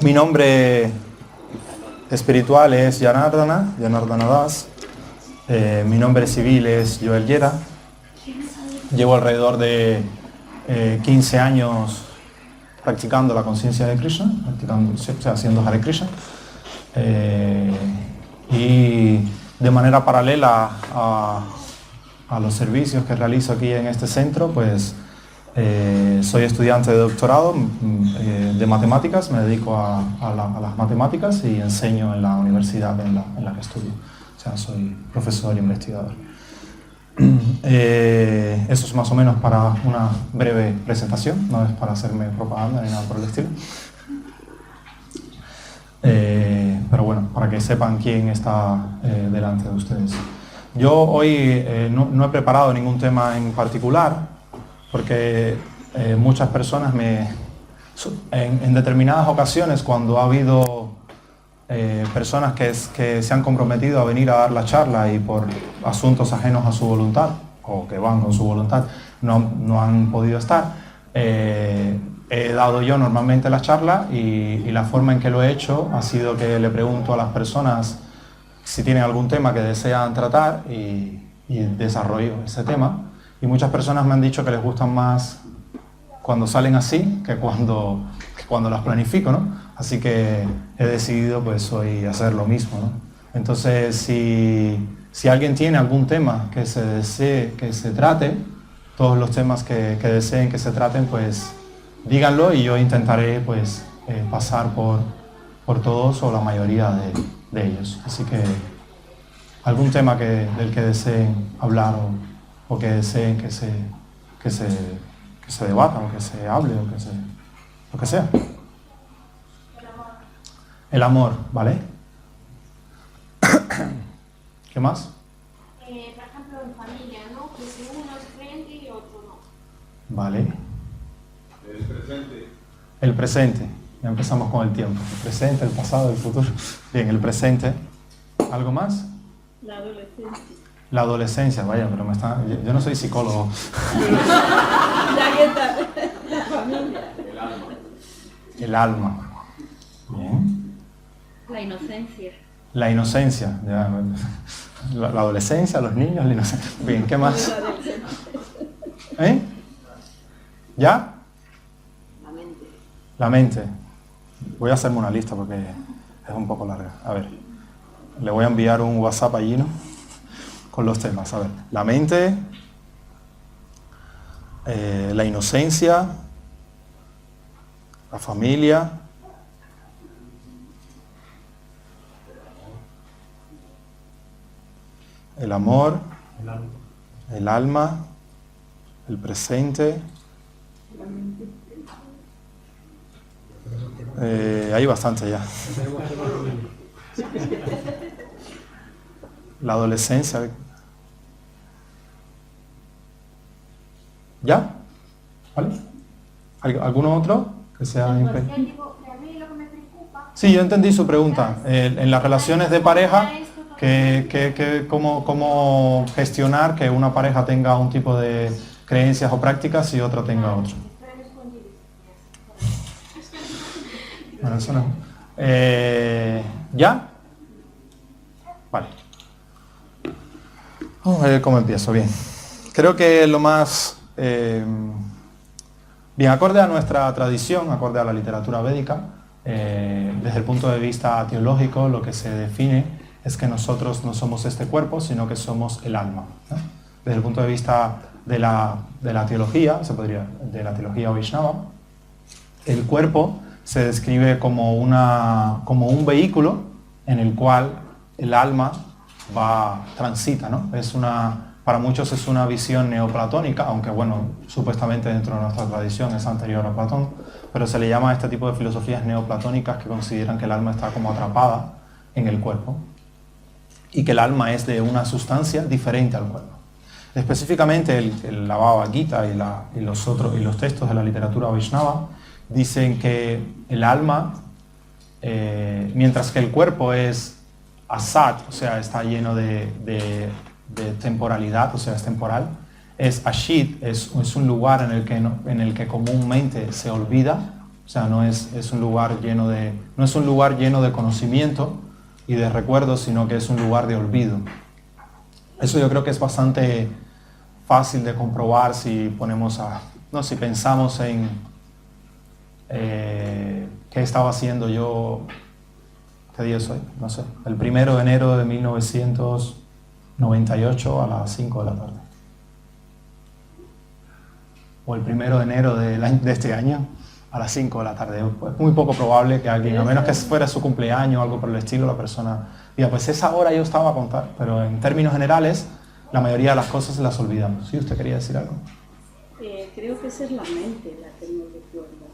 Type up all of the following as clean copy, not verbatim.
Mi nombre espiritual es Janardana Das. Mi nombre civil es Joel Yera. Llevo alrededor de 15 años practicando la conciencia de Krishna, haciendo Hare Krishna. Y de manera paralela a los servicios que realizo aquí en este centro, pues soy estudiante de doctorado de matemáticas, me dedico a las matemáticas y enseño en la universidad en la que estudio. O sea, soy profesor e investigador. Eso es más o menos para una breve presentación, no es para hacerme propaganda ni nada por el estilo. Pero bueno, para que sepan quién está delante de ustedes. Yo hoy no he preparado ningún tema en particular, porque muchas personas en determinadas ocasiones, cuando ha habido personas que se han comprometido a venir a dar la charla y por asuntos ajenos a su voluntad, o que van con su voluntad, no han podido estar, he dado yo normalmente la charla y la forma en que lo he hecho ha sido que le pregunto a las personas si tienen algún tema que desean tratar y desarrollo ese tema. Y muchas personas me han dicho que les gustan más cuando salen así que cuando las planifico, ¿no? Así que he decidido pues hoy hacer lo mismo, ¿no? Entonces, si alguien tiene algún tema que se desee que se trate, todos los temas que deseen que se traten, pues díganlo y yo intentaré pues pasar por todos o la mayoría de ellos. Así que algún tema del que deseen hablar o que deseen que se debata o que se hable o lo que sea. El amor, ¿vale? ¿Qué más? Por ejemplo, en familia, ¿no? Que si uno es creyente y otro no. Vale. El presente. El presente. Ya empezamos con el tiempo. El presente, el pasado, el futuro. Bien, el presente. ¿Algo más? La adolescencia. La adolescencia, vaya, pero yo no soy psicólogo. Ya que tal, la familia. El alma. El alma. Bien. La inocencia. La inocencia. Ya, la adolescencia, los niños, la inocencia. Bien, ¿qué más? ¿Eh? ¿Ya? La mente. La mente. Voy a hacerme una lista porque es un poco larga. A ver, le voy a enviar un WhatsApp allí, ¿no? Con los temas. A ver, la mente, la inocencia, la familia, el amor, el alma, el presente. Hay bastante ya. La adolescencia. ¿Ya? ¿Vale? ¿Alguno otro que sea Pues ya digo que a mí lo que me preocupa... Sí, yo entendí su pregunta. En las relaciones de pareja, ¿cómo gestionar que una pareja tenga un tipo de creencias o prácticas y otra tenga otro? Bueno, eso no. ¿Ya? Vale. Vamos a ver cómo empiezo. Bien. Creo que lo más... bien, acorde a nuestra tradición, acorde a la literatura védica, desde el punto de vista teológico, lo que se define es que nosotros no somos este cuerpo, sino que somos el alma, ¿no? Desde el punto de vista de la teología, de la teología Vaishnava, el cuerpo se describe como un vehículo en el cual el alma transita, ¿no? Para muchos es una visión neoplatónica, aunque bueno, supuestamente dentro de nuestra tradición es anterior a Platón, pero se le llama a este tipo de filosofías neoplatónicas que consideran que el alma está como atrapada en el cuerpo y que el alma es de una sustancia diferente al cuerpo. Específicamente la Bhagavad Gita y los textos de la literatura Vaishnava dicen que el alma, mientras que el cuerpo es asat, o sea, está lleno de temporalidad, o sea, es temporal, es ashit, es un lugar en el que comúnmente se olvida, O sea, no es un lugar lleno de conocimiento y de recuerdos, sino que es un lugar de olvido. Eso yo creo que es bastante fácil de comprobar si si pensamos en qué estaba haciendo yo, ¿qué día es hoy? No sé, el 1 de enero de 1998 a las 5 de la tarde. O el 1 de enero de este año a las 5 de la tarde. Es muy poco probable que alguien, a menos que fuera su cumpleaños o algo por el estilo, la persona diga, pues esa hora yo estaba a contar. Pero en términos generales, la mayoría de las cosas las olvidamos. ¿Sí? ¿Usted quería decir algo? Creo que esa es la mente la que nos recuerda.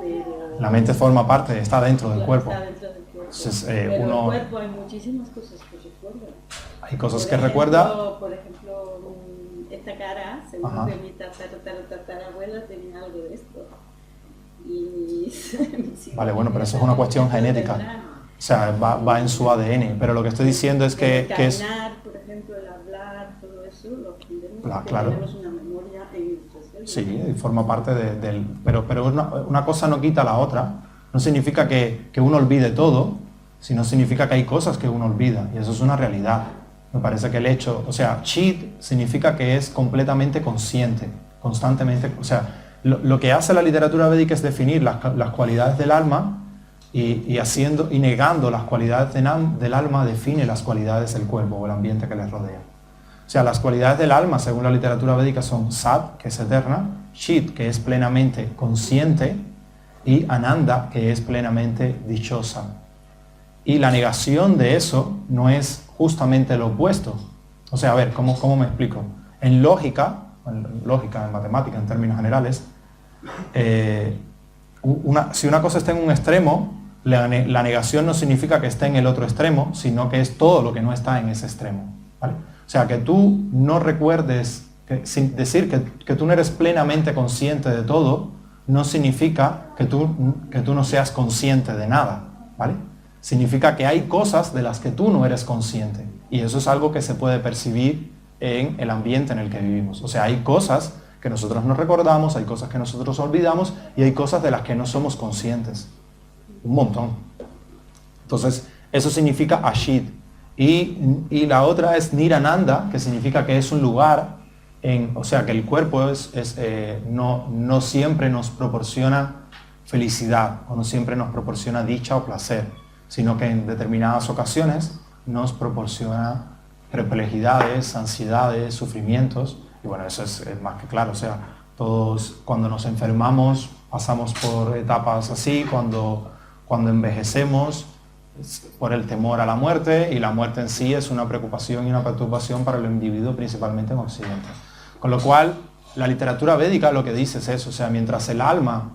Pero La mente forma parte, está dentro del cuerpo. Está dentro del cuerpo. Entonces, Pero el cuerpo hay muchísimas cosas que recuerda. hay cosas Por que ejemplo, recuerda. Por ejemplo, esta cara, según Ajá. que mi tatarabuela tenía algo de esto. Y Vale, bueno, pero eso es una cuestión genética. O sea, va en su ADN. Pero lo que estoy diciendo es que es... caminar, por ejemplo, el hablar, todo eso, lo aprendemos porque Claro. tenemos una memoria en nuestro cerebro. Sí, forma parte del... Pero una cosa no quita la otra. No significa que uno olvide todo, sino significa que hay cosas que uno olvida. Y eso es una realidad. Me parece que el hecho... O sea, chit significa que es completamente consciente, constantemente... O sea, lo que hace la literatura védica es definir las cualidades del alma y negando las cualidades del alma define las cualidades del cuerpo o el ambiente que les rodea. O sea, las cualidades del alma, según la literatura védica, son Sat, que es eterna, Chit, que es plenamente consciente, y Ananda, que es plenamente dichosa. Y la negación de eso no es justamente lo opuesto. O sea, a ver, ¿cómo me explico? En lógica, en matemática, en términos generales, si una cosa está en un extremo, la negación no significa que esté en el otro extremo, sino que es todo lo que no está en ese extremo, ¿vale? O sea, que tú no recuerdes, sin decir que tú no eres plenamente consciente de todo, no significa que tú no seas consciente de nada, ¿vale? Significa que hay cosas de las que tú no eres consciente, y eso es algo que se puede percibir en el ambiente en el que vivimos. O sea, hay cosas que nosotros no recordamos, hay cosas que nosotros olvidamos y hay cosas de las que no somos conscientes. Un montón. Entonces, eso significa Ashit. Y la otra es Nirananda, que significa que es un lugar, o sea, que el cuerpo no siempre nos proporciona felicidad o no siempre nos proporciona dicha o placer, sino que en determinadas ocasiones nos proporciona perplejidades, ansiedades, sufrimientos. Y bueno, eso es más que claro. O sea, todos cuando nos enfermamos pasamos por etapas así, cuando envejecemos por el temor a la muerte, y la muerte en sí es una preocupación y una perturbación para el individuo, principalmente en Occidente. Con lo cual, la literatura védica lo que dice es eso. O sea, mientras el alma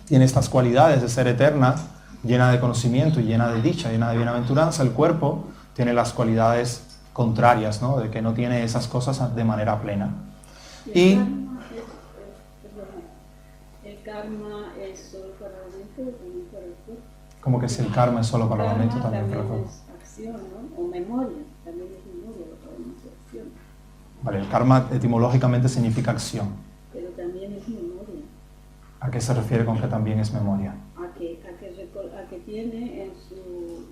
tiene estas cualidades de ser eterna, llena de conocimiento y llena de dicha, llena de bienaventuranza, el cuerpo tiene las cualidades contrarias, ¿no? De que no tiene esas cosas de manera plena. ¿El karma es solo para la mente o también para el cuerpo? Como que si el karma es solo para la mente, también para el cuerpo. Es acción, ¿no? O memoria, también es memoria, lo podemos decir acción. Vale, el karma etimológicamente significa acción. Pero también es memoria. ¿A qué se refiere con que también es memoria? A que tiene en su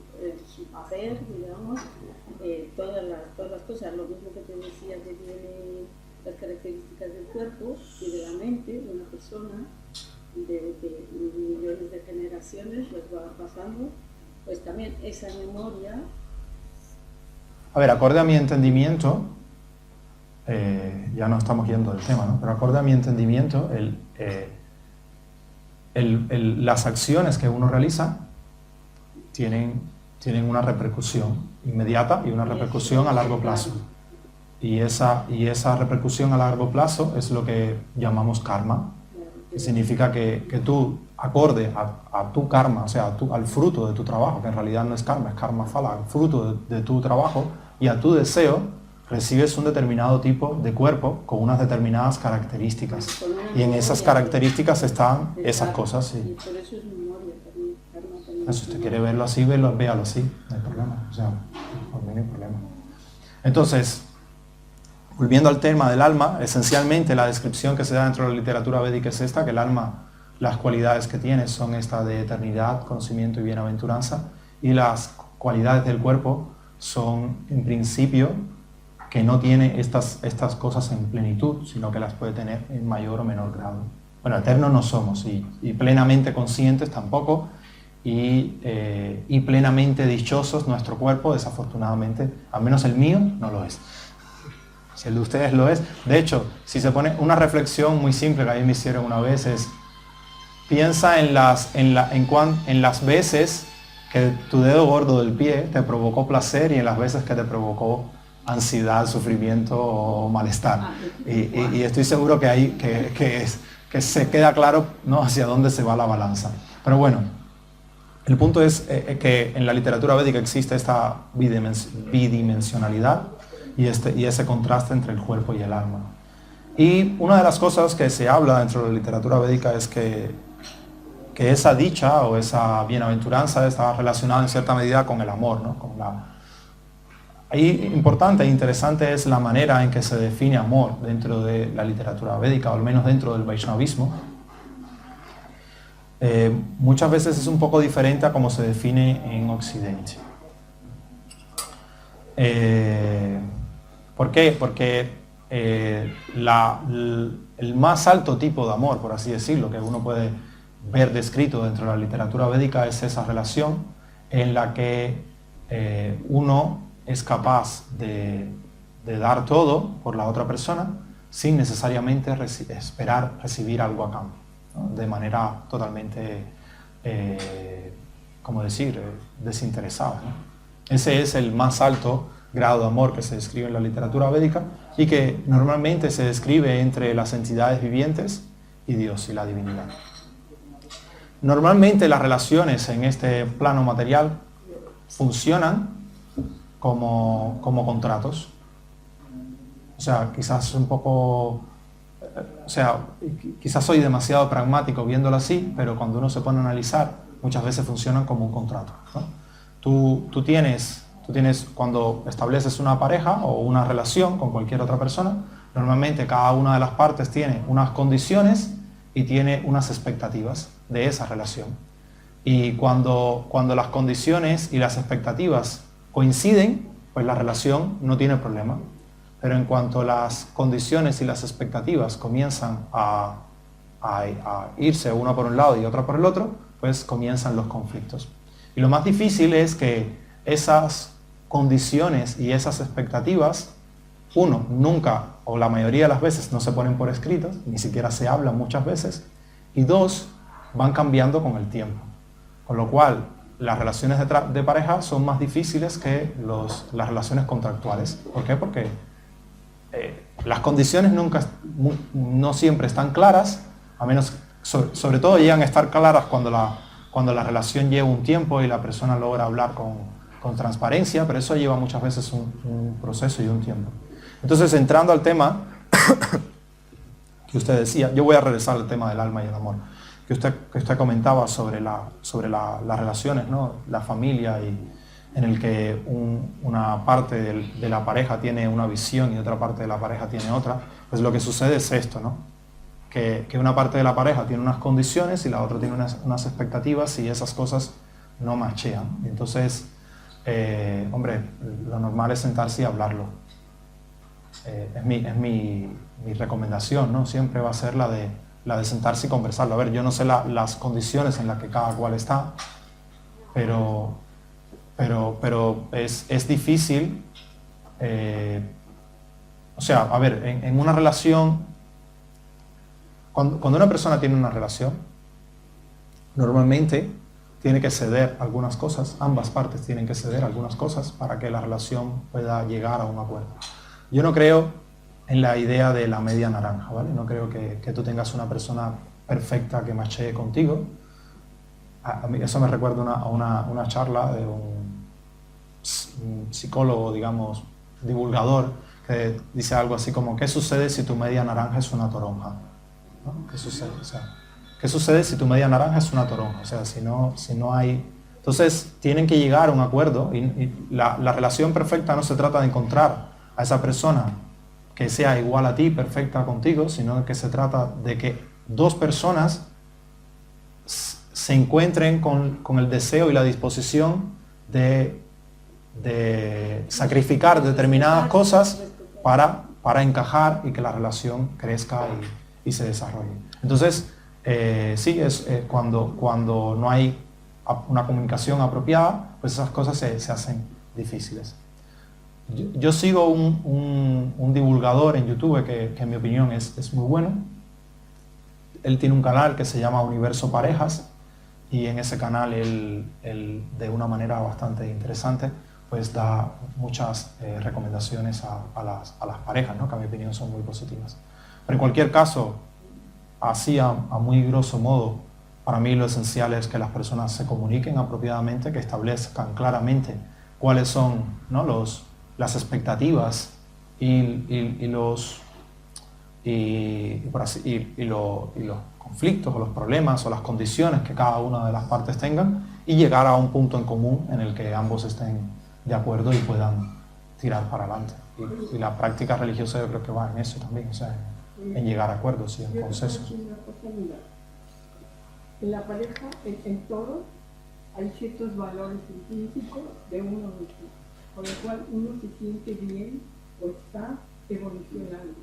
hacer, digamos, todas las cosas, lo mismo que te decía que tiene las características del cuerpo y de la mente de una persona, de millones de generaciones las va pasando, pues también esa memoria. A ver, acorde a mi entendimiento, ya no estamos yendo del tema, ¿no? Pero acorde a mi entendimiento, las acciones que uno realiza tienen una repercusión inmediata y una repercusión a largo plazo. Y esa repercusión a largo plazo es lo que llamamos karma, que significa que tú, acorde a tu karma, o sea, al fruto de tu trabajo, que en realidad no es karma phala, al fruto de tu trabajo y a tu deseo, recibes un determinado tipo de cuerpo con unas determinadas características. Y en esas características están esas cosas. Sí. Y por eso es memoria también, karma también. Si usted quiere verlo así, véalo así, no hay problema. O sea, por mí no hay problema. Entonces, volviendo al tema del alma, esencialmente la descripción que se da dentro de la literatura védica es esta, que el alma las cualidades que tiene son estas de eternidad, conocimiento y bienaventuranza, y las cualidades del cuerpo son, en principio, que no tiene estas cosas en plenitud, sino que las puede tener en mayor o menor grado. Bueno, eternos no somos, y plenamente conscientes tampoco, y plenamente dichosos nuestro cuerpo, desafortunadamente, al menos el mío, no lo es. Si el de ustedes lo es. De hecho, si se pone una reflexión muy simple que a mí me hicieron una vez es, piensa en las veces que tu dedo gordo del pie te provocó placer y en las veces que te provocó ansiedad, sufrimiento o malestar. Y estoy seguro que ahí que se queda claro, ¿no?, hacia dónde se va la balanza. Pero bueno, el punto es que en la literatura védica existe esta bidimensionalidad y ese contraste entre el cuerpo y el alma. Y una de las cosas que se habla dentro de la literatura védica es que esa dicha o esa bienaventuranza está relacionada en cierta medida con el amor, ¿no? Ahí importante e interesante es la manera en que se define amor dentro de la literatura védica, o al menos dentro del Vaishnavismo. Muchas veces es un poco diferente a cómo se define en Occidente. ¿Por qué? Porque el más alto tipo de amor, por así decirlo, que uno puede ver descrito dentro de la literatura védica es esa relación en la que uno es capaz de dar todo por la otra persona sin necesariamente esperar recibir algo a cambio, ¿no? De manera totalmente, desinteresada, ¿no? Ese es el más alto grado de amor que se describe en la literatura védica y que normalmente se describe entre las entidades vivientes y Dios y la divinidad. Normalmente las relaciones en este plano material funcionan como contratos. O sea, quizás quizás soy demasiado pragmático viéndolo así, pero cuando uno se pone a analizar, muchas veces funcionan como un contrato, ¿no? Tú tienes, cuando estableces una pareja o una relación con cualquier otra persona, normalmente cada una de las partes tiene unas condiciones y tiene unas expectativas de esa relación. Y cuando las condiciones y las expectativas coinciden, pues la relación no tiene problema. Pero en cuanto las condiciones y las expectativas comienzan a irse una por un lado y otra por el otro, pues comienzan los conflictos. Y lo más difícil es que esas condiciones y esas expectativas, uno, nunca o la mayoría de las veces no se ponen por escrito, ni siquiera se hablan muchas veces, y dos, van cambiando con el tiempo. Con lo cual, las relaciones de pareja son más difíciles que las relaciones contractuales. ¿Por qué? Porque las condiciones no siempre están claras, a menos, sobre todo llegan a estar claras cuando la relación lleva un tiempo y la persona logra hablar con transparencia, pero eso lleva muchas veces un proceso y un tiempo. Entonces, entrando al tema que usted decía, yo voy a regresar al tema del alma y el amor, que usted comentaba sobre las relaciones, ¿no? La familia, y en el que una parte de la pareja tiene una visión y otra parte de la pareja tiene otra, pues lo que sucede es esto, ¿no? Que una parte de la pareja tiene unas condiciones y la otra tiene unas expectativas y esas cosas no machean. Entonces, lo normal es sentarse y hablarlo. Es mi recomendación, ¿no? Siempre va a ser la de sentarse y conversarlo. A ver, yo no sé las condiciones en las que cada cual está, pero es difícil. A ver, en una relación, cuando una persona tiene una relación, normalmente tiene que ceder algunas cosas, ambas partes tienen que ceder algunas cosas para que la relación pueda llegar a un acuerdo. Yo no creo en la idea de la media naranja, ¿vale? No creo que tú tengas una persona perfecta que machee contigo. A mí eso me recuerda a una charla de un psicólogo, digamos, divulgador, que dice algo así como: ¿qué sucede si tu media naranja es una toronja? ¿No? ¿Qué sucede? O sea, ¿qué sucede si tu media naranja es una toronja? O sea, si no hay... Entonces, tienen que llegar a un acuerdo y la relación perfecta no se trata de encontrar a esa persona que sea igual a ti, perfecta contigo, sino que se trata de que dos personas se encuentren con el deseo y la disposición de sacrificar determinadas cosas para encajar y que la relación crezca y se desarrolle. Entonces, sí, es cuando no hay una comunicación apropiada, pues esas cosas se hacen difíciles. Yo sigo un divulgador en YouTube que en mi opinión es muy bueno. Él tiene un canal que se llama Universo Parejas, y en ese canal él de una manera bastante interesante pues da muchas recomendaciones a las parejas, ¿no? Que a mi opinión son muy positivas. Pero en cualquier caso, así a muy grosso modo, para mí lo esencial es que las personas se comuniquen apropiadamente, que establezcan claramente cuáles son, ¿no?, las expectativas y los conflictos o los problemas o las condiciones que cada una de las partes tengan, y llegar a un punto en común en el que ambos estén de acuerdo y puedan tirar para adelante. Y la práctica religiosa yo creo que va en eso también, o sea, en llegar a acuerdos y en consensos. En la pareja, en todo, hay ciertos valores intrínsecos de uno mismo, con lo cual uno se siente bien o está evolucionando.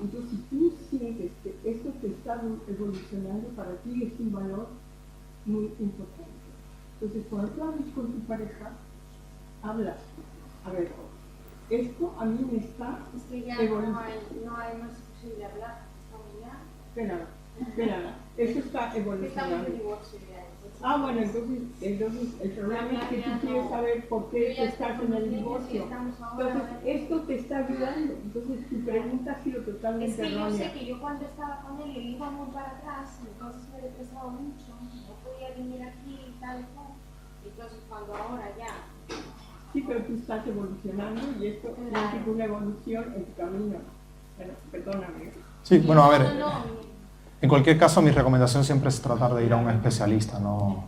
Entonces, si tú sientes que esto te está evolucionando, para ti es un valor muy importante. Entonces, cuando tú hablas con tu pareja, hablas, a ver, esto a mí me está Es que ya evolucionando. no hay más posible hablar. Estamos ya. Espera, eso está Estamos evolucionando. en divorcio ya. Ah, bueno, entonces el problema es que tú quieres saber por qué estás en el divorcio. Entonces, esto te está ayudando. Entonces, tu pregunta ha sido Es totalmente que yo sé errónea. que yo cuando estaba con él iba muy para atrás, entonces me depresaba mucho, no podía venir aquí y tal y cual. Entonces cuando ahora ya... Sí, pero tú estás evolucionando y esto es una evolución en tu camino. Bueno, perdóname. Sí, bueno, a ver, No, en cualquier caso mi recomendación siempre es tratar de ir a un especialista, ¿no?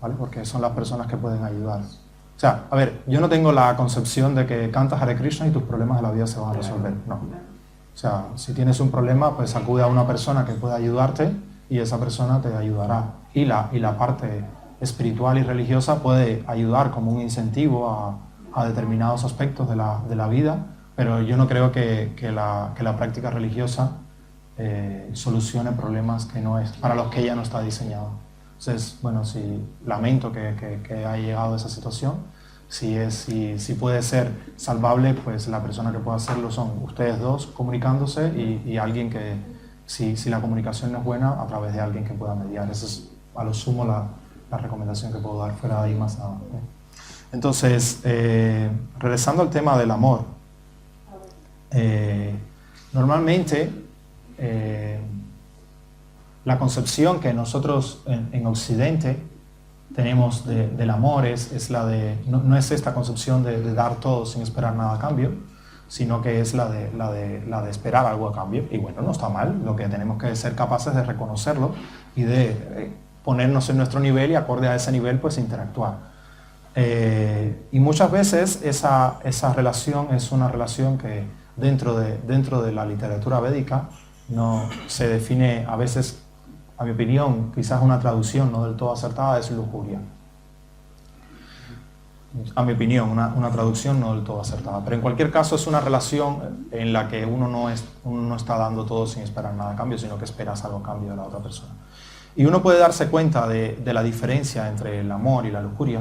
¿Vale? Porque son las personas que pueden ayudar. O sea, a ver, yo no tengo la concepción de que cantas Hare Krishna y tus problemas de la vida se van a resolver, no. O sea, si tienes un problema, pues acude a una persona que pueda ayudarte y esa persona te ayudará. Y la parte espiritual y religiosa puede ayudar como un incentivo a determinados aspectos de la vida, pero yo no creo que la práctica religiosa solucione problemas que no es, para los que ella no está diseñado. Entonces, bueno, si lamento que haya llegado a esa situación, si puede ser salvable, pues la persona que puede hacerlo son ustedes dos comunicándose y alguien que, si la comunicación no es buena, a través de alguien que pueda mediar. Esa es a lo sumo la recomendación que puedo dar, fuera de ahí más nada. Entonces, regresando al tema del amor, normalmente la concepción que nosotros en Occidente tenemos del amor es la de, no es esta concepción de dar todo sin esperar nada a cambio, sino que es la de esperar algo a cambio. Y bueno, no está mal, lo que tenemos que ser capaces de reconocerlo y de ponernos en nuestro nivel y acorde a ese nivel pues interactuar. Y muchas veces esa relación es una relación que dentro de la literatura védica no se define, a veces, a mi opinión, quizás una traducción no del todo acertada es lujuria. A mi opinión, una traducción no del todo acertada. Pero en cualquier caso es una relación en la que uno no está dando todo sin esperar nada a cambio, sino que esperas algo a cambio de la otra persona. Y uno puede darse cuenta de la diferencia entre el amor y la lujuria,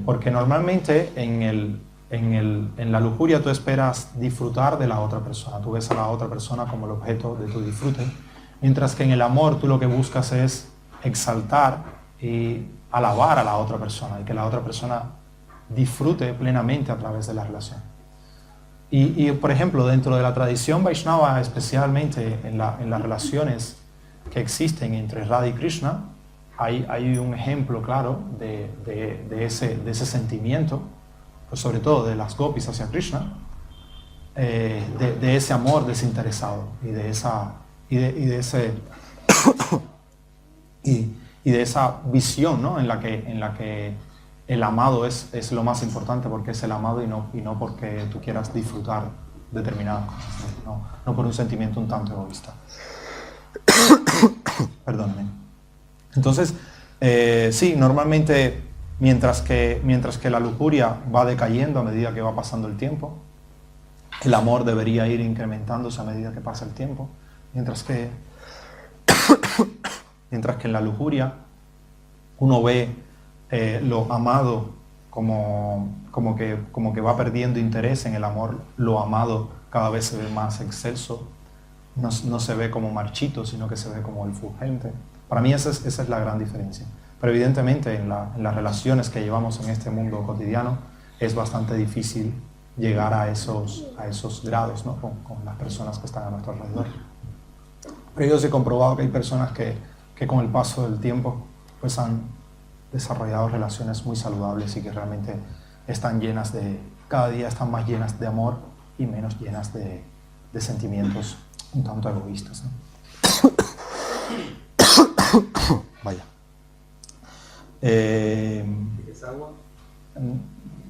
porque normalmente en la lujuria tú esperas disfrutar de la otra persona, tú ves a la otra persona como el objeto de tu disfrute, mientras que en el amor tú lo que buscas es exaltar y alabar a la otra persona y que la otra persona disfrute plenamente a través de la relación. Y por ejemplo, dentro de la tradición Vaishnava, especialmente en las relaciones que existen entre Radha y Krishna, hay un ejemplo claro de ese sentimiento, pues sobre todo de las gopis hacia Krishna, de ese amor desinteresado y de esa visión, ¿no? en la que el amado es lo más importante porque es el amado y no porque tú quieras disfrutar determinadas cosas, no por un sentimiento un tanto egoísta. Perdóname. Entonces, sí, normalmente mientras que la lujuria va decayendo a medida que va pasando el tiempo, el amor debería ir incrementándose a medida que pasa el tiempo, mientras que en la lujuria uno ve lo amado como que va perdiendo interés en el amor, lo amado cada vez se ve más excelso, no se ve como marchito, sino que se ve como el fulgente. Para mí esa es la gran diferencia. Pero evidentemente en las relaciones que llevamos en este mundo cotidiano es bastante difícil llegar a esos grados, ¿no? con las personas que están a nuestro alrededor. Pero yo sí he comprobado que hay personas que con el paso del tiempo pues han desarrollado relaciones muy saludables y que realmente están llenas cada día están más llenas de amor y menos llenas de sentimientos un tanto egoístas, ¿no? Vaya. ¿Es agua?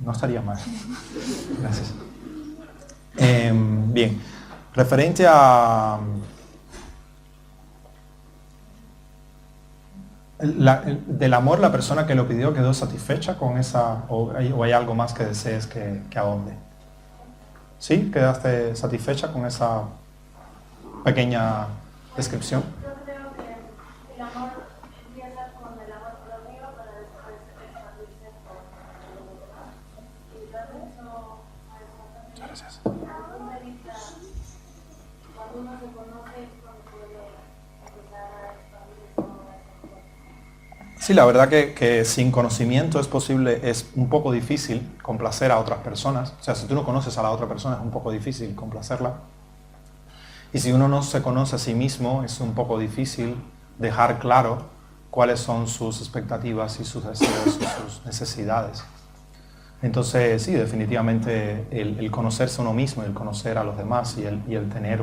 No estaría mal. Gracias. Bien. Referente a del amor, la persona que lo pidió quedó satisfecha con esa, o hay algo más que desees que ahonde. ¿Sí? ¿Quedaste satisfecha con esa pequeña descripción? Yo creo que el amor empieza con el amor propio para después expandirse por los demás. Y entonces eso, Muchas gracias. a mi punto de vista, cuando uno se conoce es cuando puede empezar a expandirse por las cosas. Sí, la verdad que sin conocimiento es un poco difícil complacer a otras personas. O sea, si tú no conoces a la otra persona es un poco difícil complacerla. Y si uno no se conoce a sí mismo es un poco difícil dejar claro cuáles son sus expectativas y sus deseos y sus necesidades. Entonces, sí, definitivamente el conocerse a uno mismo, el conocer a los demás y el tener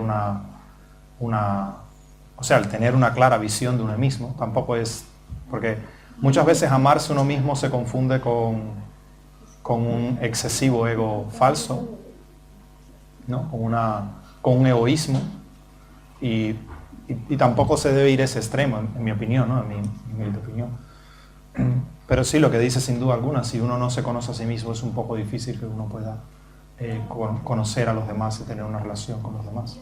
el tener una clara visión de uno mismo tampoco es... Porque muchas veces amarse a uno mismo se confunde con un excesivo ego falso, ¿no? Con un egoísmo y tampoco se debe ir a ese extremo, en mi opinión, ¿no? En mi opinión. Pero sí, lo que dice sin duda alguna, si uno no se conoce a sí mismo es un poco difícil que uno pueda conocer a los demás y tener una relación con los demás.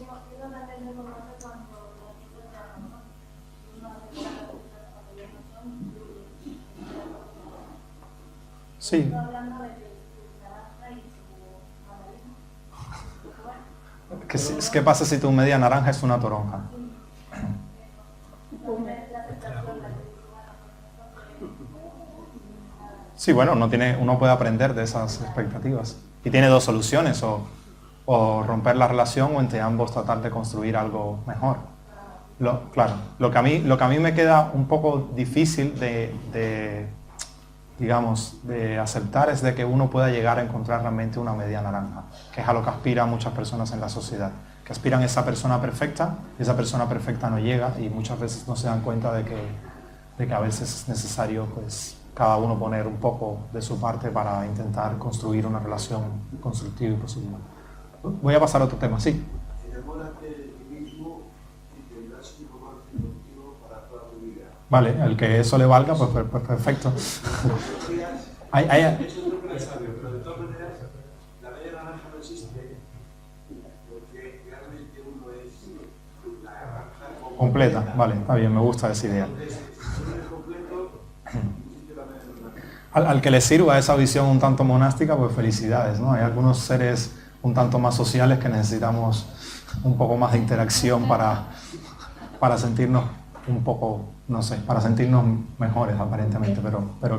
Sí. ¿Qué pasa si tu media naranja es una toronja? Sí, bueno, uno puede aprender de esas expectativas. Y tiene dos soluciones, o romper la relación o entre ambos tratar de construir algo mejor. Claro, lo que a mí me queda un poco difícil de aceptar es de que uno pueda llegar a encontrar realmente una media naranja, que es a lo que aspiran muchas personas en la sociedad, que aspiran a esa persona perfecta, y esa persona perfecta no llega y muchas veces no se dan cuenta de que a veces es necesario pues cada uno poner un poco de su parte para intentar construir una relación constructiva y positiva. Voy a pasar a otro tema, sí. Enamórate de ti mismo y tendrás un romance contigo para toda tu vida. Vale, al que eso le valga, pues perfecto. Eso es lo que le sabe, pero de todas maneras, la media naranja no existe porque realmente uno es la naranja Completa, vale, está bien, me gusta esa idea. Entonces, si uno es completo, existe la media naranja. Al que le sirva esa visión un tanto monástica, pues felicidades, ¿no? Hay algunos seres un tanto más sociales que necesitamos un poco más de interacción para sentirnos un poco, no sé, para sentirnos mejores aparentemente, pero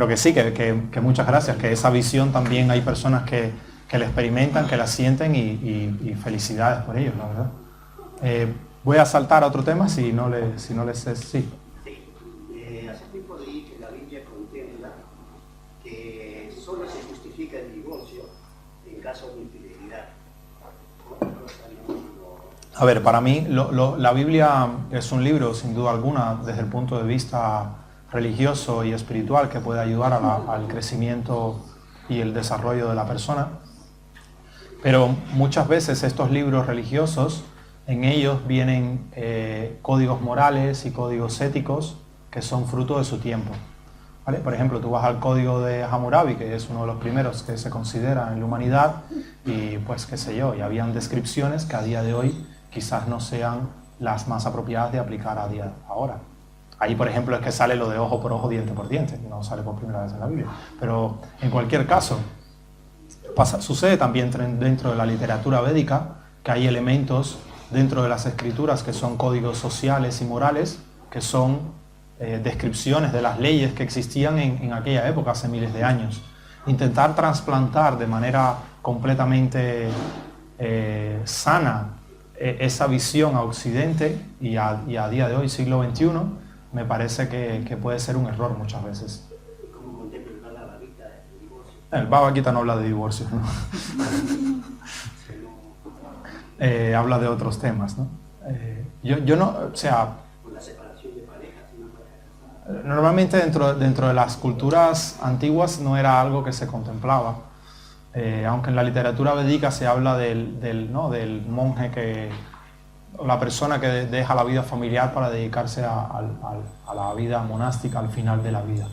que sí, que muchas gracias, que esa visión también hay personas que la experimentan, que la sienten y felicidades por ellos, la verdad. Voy a saltar a otro tema si no les sí. Sí. Hace tiempo leí que la Biblia contempla que solo se justifica el divorcio en caso de infidelidad. A ver, para mí la Biblia es un libro, sin duda alguna, desde el punto de vista religioso y espiritual, que puede ayudar al crecimiento y el desarrollo de la persona. Pero muchas veces estos libros religiosos en ellos vienen códigos morales y códigos éticos que son fruto de su tiempo. ¿Vale? Por ejemplo, tú vas al código de Hammurabi, que es uno de los primeros que se considera en la humanidad, y pues qué sé yo, y habían descripciones que a día de hoy quizás no sean las más apropiadas de aplicar ahora. Ahí, por ejemplo, es que sale lo de ojo por ojo, diente por diente, no sale por primera vez en la Biblia. Pero en cualquier caso, sucede también dentro de la literatura védica que hay elementos dentro de las escrituras que son códigos sociales y morales, que son descripciones de las leyes que existían en aquella época, hace miles de años. Intentar trasplantar de manera completamente sana esa visión a Occidente y a día de hoy, siglo XXI, me parece que puede ser un error muchas veces. ¿Cómo contempla la Bhagavad Gita el divorcio? El Bhagavad Gita no habla de divorcio, ¿no? Habla de otros temas, ¿no? Yo no, o sea, La separación de parejas, una pareja casada. normalmente dentro de las culturas antiguas no era algo que se contemplaba, aunque en la literatura védica se habla del monje o la persona que deja la vida familiar para dedicarse a la vida monástica al final de la vida.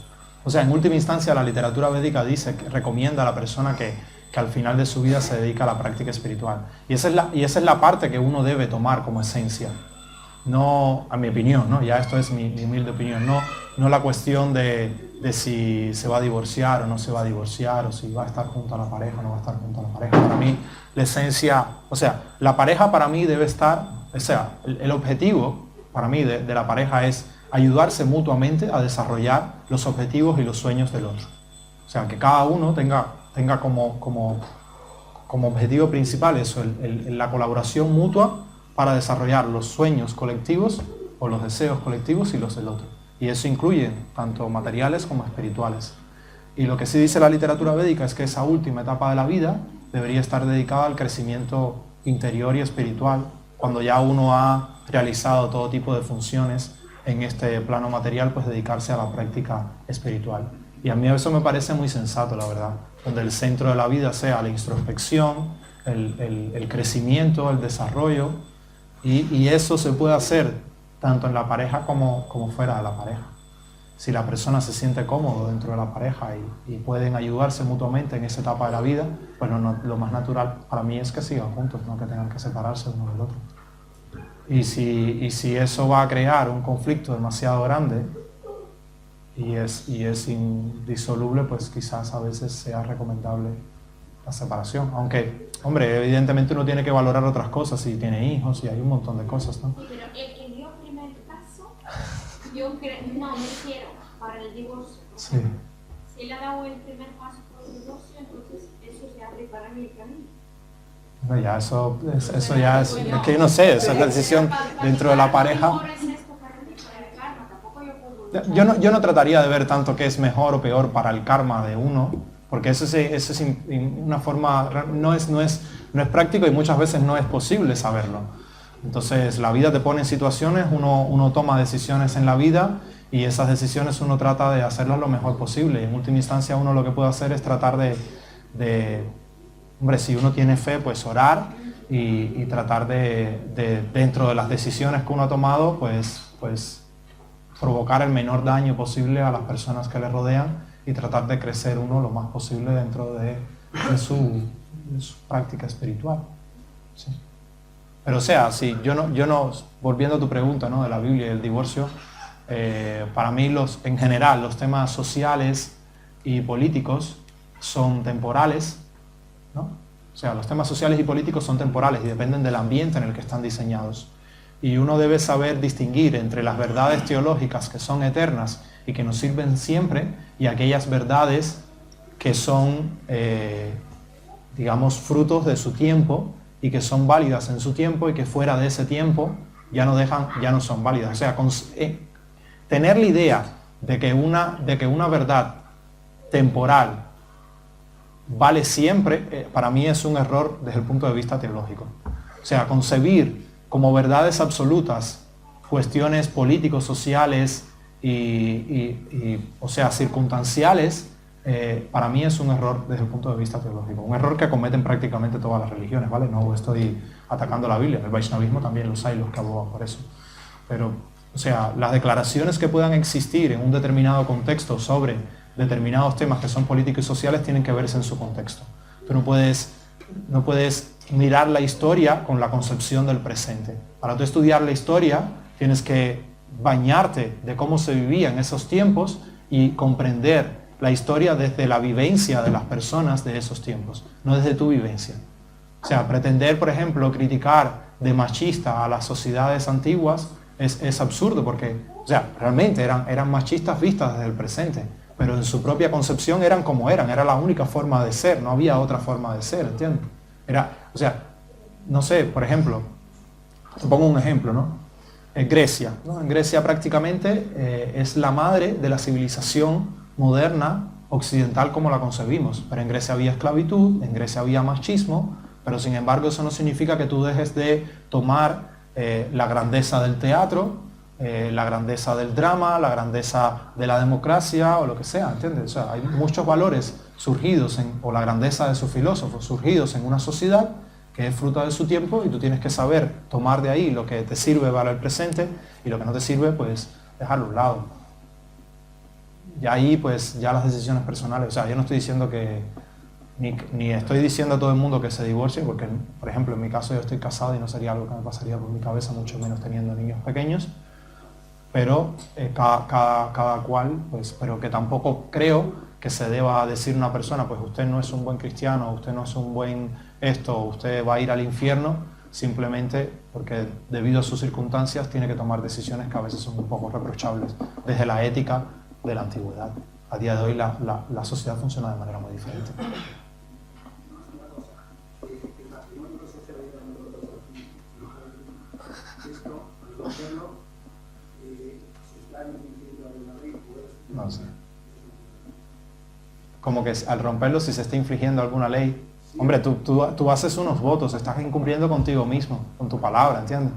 O sea, en última instancia la literatura védica recomienda a la persona que al final de su vida se dedica a la práctica espiritual. Y esa es la parte que uno debe tomar como esencia. No, a mi opinión, ¿no? Ya esto es mi humilde opinión, no la cuestión de si se va a divorciar o no se va a divorciar, o si va a estar junto a la pareja o no va a estar junto a la pareja. Para mí, la esencia, o sea, la pareja para mí debe estar, o sea, el objetivo para mí de la pareja es ayudarse mutuamente a desarrollar los objetivos y los sueños del otro. O sea, que cada uno tenga como objetivo principal eso, la colaboración mutua para desarrollar los sueños colectivos o los deseos colectivos y los del otro. Y eso incluye tanto materiales como espirituales. Y lo que sí dice la literatura védica es que esa última etapa de la vida debería estar dedicada al crecimiento interior y espiritual, cuando ya uno ha realizado todo tipo de funciones en este plano material, pues dedicarse a la práctica espiritual. Y a mí eso me parece muy sensato, la verdad, donde el centro de la vida sea la introspección, el crecimiento, el desarrollo, y eso se puede hacer tanto en la pareja como fuera de la pareja. Si la persona se siente cómodo dentro de la pareja y pueden ayudarse mutuamente en esa etapa de la vida, pues lo más natural para mí es que sigan juntos, no que tengan que separarse uno del otro. Y si eso va a crear un conflicto demasiado grande y es indisoluble, pues quizás a veces sea recomendable la separación. Aunque, hombre, evidentemente uno tiene que valorar otras cosas, si tiene hijos y hay un montón de cosas, ¿no? Sí, pero el que dio primer paso, yo creo, no me refiero para el divorcio. Sí. Si él ha dado el primer paso por el divorcio, entonces eso se abre para mí el camino. Bueno, ya eso ya es que yo no sé, esa es la decisión dentro de la pareja. Yo no trataría de ver tanto qué es mejor o peor para el karma de uno, porque eso es una forma, no es práctico y muchas veces no es posible saberlo. Entonces la vida te pone en situaciones, uno toma decisiones en la vida y esas decisiones uno trata de hacerlas lo mejor posible. Y en última instancia uno lo que puede hacer es tratar de hombre, si uno tiene fe, pues orar y tratar de dentro de las decisiones que uno ha tomado, pues provocar el menor daño posible a las personas que le rodean y tratar de crecer uno lo más posible dentro de su práctica espiritual. ¿Sí? Pero o sea, sí, yo no, volviendo a tu pregunta, ¿no?, de la Biblia y el divorcio, para mí en general los temas sociales y políticos son temporales, ¿no? O sea, los temas sociales y políticos son temporales y dependen del ambiente en el que están diseñados. Y uno debe saber distinguir entre las verdades teológicas que son eternas y que nos sirven siempre y aquellas verdades que son, digamos, frutos de su tiempo y que son válidas en su tiempo y que fuera de ese tiempo ya no son válidas. O sea, tener la idea de que una verdad temporal vale siempre, para mí es un error desde el punto de vista teológico. O sea, concebir como verdades absolutas cuestiones políticos, sociales o sea, circunstanciales, para mí es un error desde el punto de vista teológico, un error que cometen prácticamente todas las religiones, ¿vale? No estoy atacando la Biblia, en el Vaishnavismo también los hay los que abogan por eso. Pero, o sea, las declaraciones que puedan existir en un determinado contexto sobre determinados temas que son políticos y sociales tienen que verse en su contexto. Tú no puedes mirar la historia con la concepción del presente. Para tú estudiar la historia tienes que bañarte de cómo se vivía en esos tiempos y comprender la historia desde la vivencia de las personas de esos tiempos, no desde tu vivencia. O sea, pretender, por ejemplo, criticar de machista a las sociedades antiguas es absurdo porque, o sea, realmente eran machistas vistas desde el presente, pero en su propia concepción eran como eran, era la única forma de ser, no había otra forma de ser, ¿entiendes? O sea, no sé, por ejemplo, te pongo un ejemplo, ¿no? Grecia, ¿no? En Grecia prácticamente es la madre de la civilización moderna occidental como la concebimos, pero en Grecia había esclavitud, en Grecia había machismo, pero sin embargo eso no significa que tú dejes de tomar la grandeza del teatro, la grandeza del drama, la grandeza de la democracia o lo que sea, ¿entiendes? O sea, hay muchos valores surgidos, o la grandeza de sus filósofos surgidos en una sociedad que es fruto de su tiempo y tú tienes que saber tomar de ahí lo que te sirve para el presente y lo que no te sirve, pues dejarlo a un lado. Y ahí, pues ya las decisiones personales, o sea, yo no estoy diciendo que, ni estoy diciendo a todo el mundo que se divorcie, porque, por ejemplo, en mi caso yo estoy casado y no sería algo que me pasaría por mi cabeza, mucho menos teniendo niños pequeños, pero cada cual, pues, pero que tampoco creo que se deba decir a una persona, pues usted no es un buen cristiano, usted no es un buen esto, usted va a ir al infierno, simplemente porque debido a sus circunstancias tiene que tomar decisiones que a veces son un poco reprochables desde la ética de la antigüedad. A día de hoy la sociedad funciona de manera muy diferente. No sé. Como que al romperlo, si se está infringiendo alguna ley. Hombre, tú haces unos votos, estás incumpliendo contigo mismo, con tu palabra, ¿entiendes?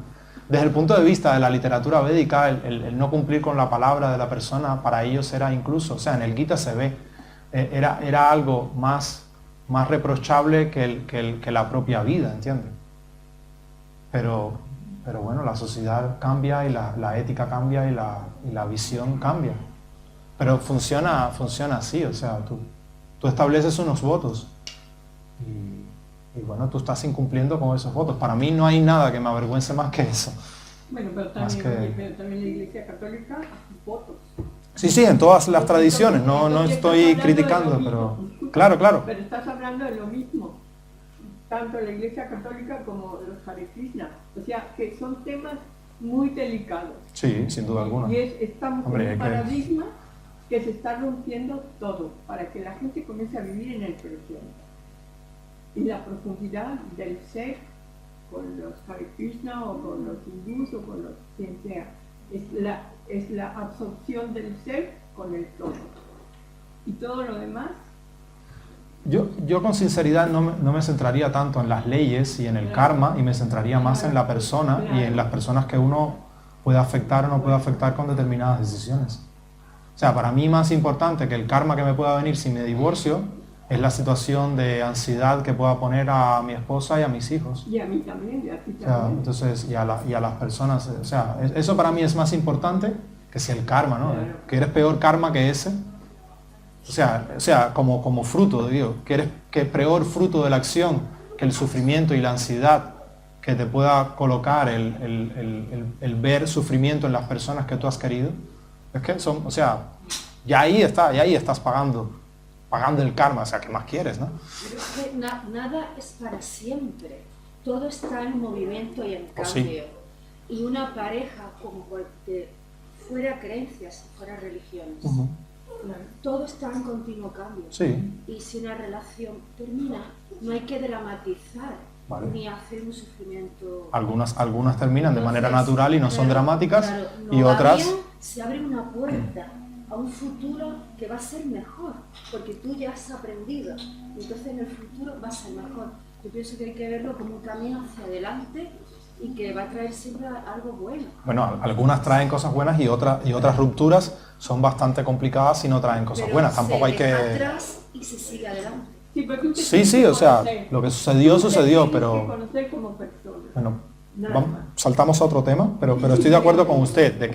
Desde el punto de vista de la literatura védica, el no cumplir con la palabra de la persona, para ellos era incluso, o sea, en el Gita se ve, era algo más reprochable que la propia vida, ¿entiendes? Pero bueno, la sociedad cambia y la ética cambia y la visión cambia. Pero funciona así, o sea, tú estableces unos votos y bueno, tú estás incumpliendo con esos votos. Para mí no hay nada que me avergüence más que eso. Bueno, pero también la Iglesia Católica hace votos. Sí, en todas las tradiciones, no estoy criticando, pero claro. Pero estás hablando de lo mismo, tanto la Iglesia Católica como los Hare Krishna. O sea, que son temas muy delicados. Sí, sin duda alguna. Y estamos en un paradigma que se está rompiendo todo, para que la gente comience a vivir en el presente. Y la profundidad del ser, con los Hare Krishna o con los hindús o con los quien sea, es la absorción del ser con el todo. Y todo lo demás. Yo con sinceridad no me centraría tanto en las leyes y en el karma, y me centraría más en la persona y en las personas que uno puede afectar o no puede afectar con determinadas decisiones. O sea, para mí más importante que el karma que me pueda venir si me divorcio es la situación de ansiedad que pueda poner a mi esposa y a mis hijos. Y a mí también, y a ti también. O sea, entonces, y a las personas, o sea, eso para mí es más importante que si el karma, ¿no? Claro. Que eres peor karma que ese. O sea, como fruto de Dios, que es peor fruto de la acción que el sufrimiento y la ansiedad que te pueda colocar el ver sufrimiento en las personas que tú has querido. Es que son, o sea, ya ahí estás pagando el karma, o sea, ¿qué más quieres, no? Pero es que nada es para siempre, todo está en movimiento y en cambio. Sí. Y una pareja, como que fuera creencias, fuera religiones, todo está en continuo cambio. Sí. Y si una relación termina, no hay que dramatizar, Vale. ni hacer un sufrimiento. Algunas terminan de manera Entonces, natural y no son dramáticas, claro, y otras... todavía se abre una puerta a un futuro que va a ser mejor, porque tú ya has aprendido, entonces en el futuro va a ser mejor. Yo pienso que hay que verlo como un camino hacia adelante y que va a traer siempre algo bueno. Bueno, algunas traen cosas buenas y otras rupturas son bastante complicadas y no traen cosas Pero buenas. Tampoco se hay deja que... atrás y se sigue adelante. Sí, pero tú te Sí, tienes sí, que o sea, conocer. lo que sucedió, sucedió, Te tienes que pero... conocer como persona. Bueno, Nada más. saltamos a otro tema, pero estoy de acuerdo con usted de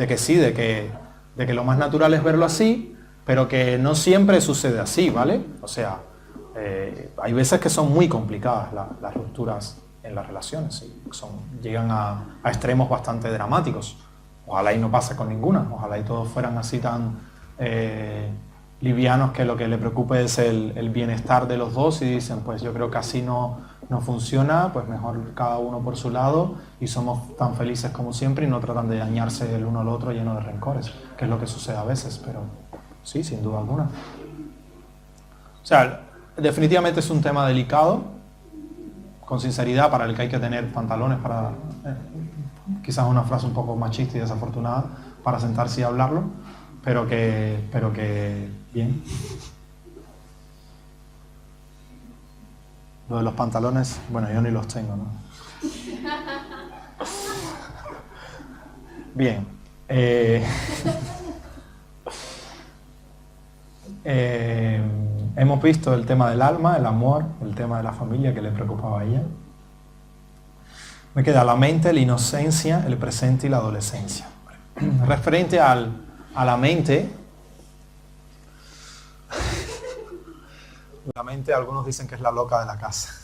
que sí, de que lo más natural es verlo así, pero que no siempre sucede así, ¿vale? O sea, hay veces que son muy complicadas las rupturas en las relaciones, ¿sí? Llegan a extremos bastante dramáticos. Ojalá y no pase con ninguna, ojalá y todos fueran así tan livianos que lo que le preocupe es el bienestar de los dos y dicen, pues yo creo que así no funciona, pues mejor cada uno por su lado y somos tan felices como siempre y no tratan de dañarse el uno al otro lleno de rencores, que es lo que sucede a veces, pero sí, sin duda alguna. O sea, definitivamente es un tema delicado, con sinceridad, para el que hay que tener pantalones para, quizás una frase un poco machista y desafortunada, para sentarse y hablarlo, pero que bien. Lo de los pantalones, bueno, yo ni los tengo, ¿no? Bien. Hemos visto el tema del alma, el amor, el tema de la familia que le preocupaba a ella. Me queda la mente, la inocencia, el presente y la adolescencia. Referente a la mente, algunos dicen que es la loca de la casa.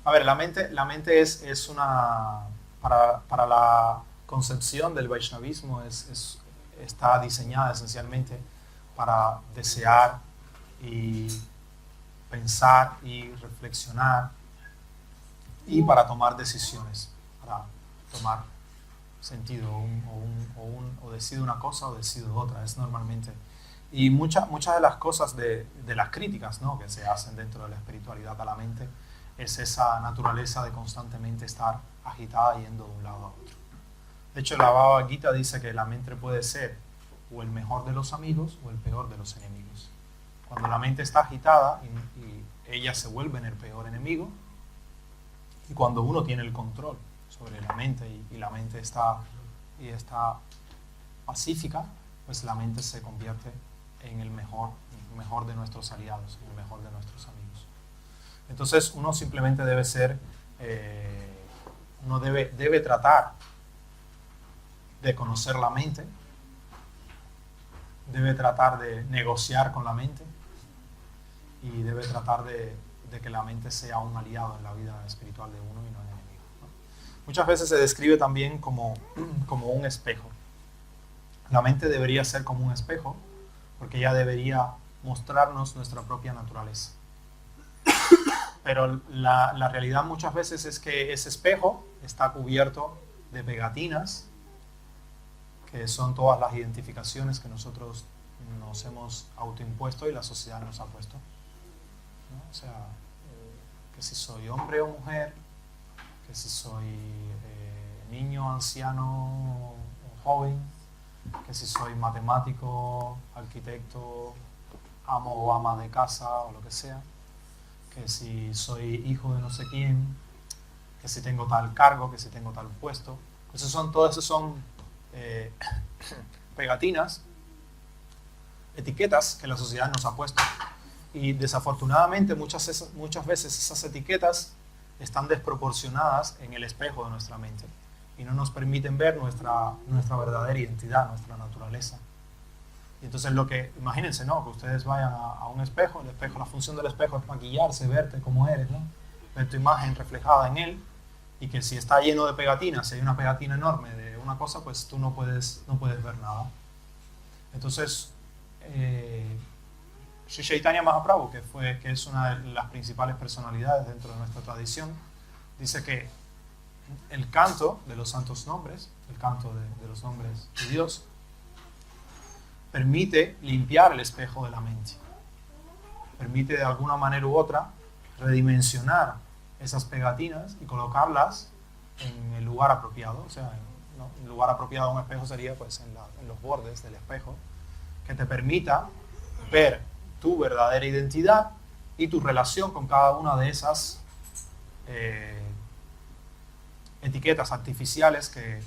A ver, la mente es una, para la concepción del Vaishnavismo está diseñada esencialmente para desear y pensar y reflexionar y para tomar decisiones, para tomar sentido o decido una cosa o decido otra, es normalmente. Y muchas de las cosas de las críticas, ¿no?, que se hacen dentro de la espiritualidad a la mente es esa naturaleza de constantemente estar agitada yendo de un lado a otro. De hecho, la Bhagavad Gita dice que la mente puede ser o el mejor de los amigos o el peor de los enemigos. Cuando la mente está agitada y ella se vuelve en el peor enemigo, y cuando uno tiene el control sobre la mente y la mente está pacífica, pues la mente se convierte en el mejor de nuestros aliados, en el mejor de nuestros amigos. Entonces uno simplemente debe ser, uno debe tratar de conocer la mente, debe tratar de negociar con la mente y debe tratar de que la mente sea un aliado en la vida espiritual de uno y no un enemigo, ¿no? Muchas veces se describe también como un espejo. La mente debería ser como un espejo porque ella debería mostrarnos nuestra propia naturaleza. Pero la realidad muchas veces es que ese espejo está cubierto de pegatinas, que son todas las identificaciones que nosotros nos hemos autoimpuesto y la sociedad nos ha puesto, ¿no? O sea, que si soy hombre o mujer, que si soy niño, anciano o joven, que si soy matemático, arquitecto, amo o ama de casa o lo que sea, que si soy hijo de no sé quién, que si tengo tal cargo, que si tengo tal puesto. Todo eso son pegatinas, etiquetas que la sociedad nos ha puesto. Y desafortunadamente muchas veces esas etiquetas están desproporcionadas en el espejo de nuestra mente y no nos permiten ver nuestra verdadera identidad, nuestra naturaleza. Y entonces imagínense, ¿no?, que ustedes vayan a un espejo, el espejo, la función del espejo es maquillarse, verte como eres, ¿no?, ver tu imagen reflejada en él, y que si está lleno de pegatinas, si hay una pegatina enorme de una cosa, pues tú no puedes ver nada. Entonces, Sri Chaitanya Mahaprabhu, que es una de las principales personalidades dentro de nuestra tradición, dice que el canto de los santos nombres, el canto de los nombres de Dios, permite limpiar el espejo de la mente. Permite de alguna manera u otra redimensionar esas pegatinas y colocarlas en el lugar apropiado. O sea, el lugar apropiado de un espejo sería pues en los bordes del espejo, que te permita ver tu verdadera identidad y tu relación con cada una de esas etiquetas artificiales que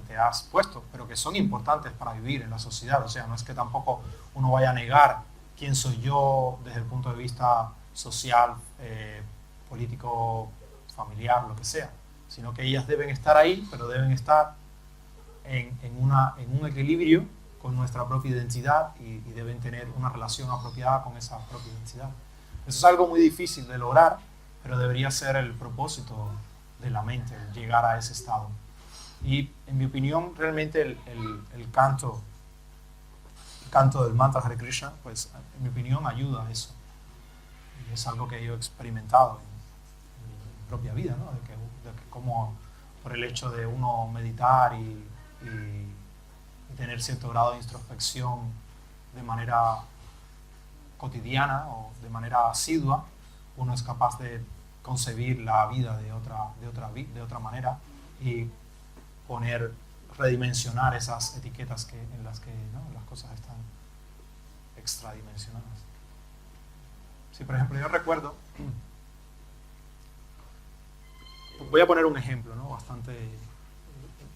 te has puesto, pero que son importantes para vivir en la sociedad. O sea, no es que tampoco uno vaya a negar quién soy yo desde el punto de vista social, político, familiar, lo que sea, sino que ellas deben estar ahí, pero deben estar en un equilibrio con nuestra propia identidad y deben tener una relación apropiada con esa propia identidad. Eso es algo muy difícil de lograr, pero debería ser el propósito de la mente, llegar a ese estado. Y en mi opinión, realmente el canto del mantra Hare Krishna, pues en mi opinión ayuda a eso. Y es algo que yo he experimentado en mi propia vida, ¿no? De que como por el hecho de uno meditar y tener cierto grado de introspección de manera cotidiana o de manera asidua, uno es capaz de concebir la vida de otra manera y redimensionar esas etiquetas en las que, ¿no?, las cosas están extradimensionadas. Sí, por ejemplo, yo recuerdo, voy a poner un ejemplo, ¿no?, bastante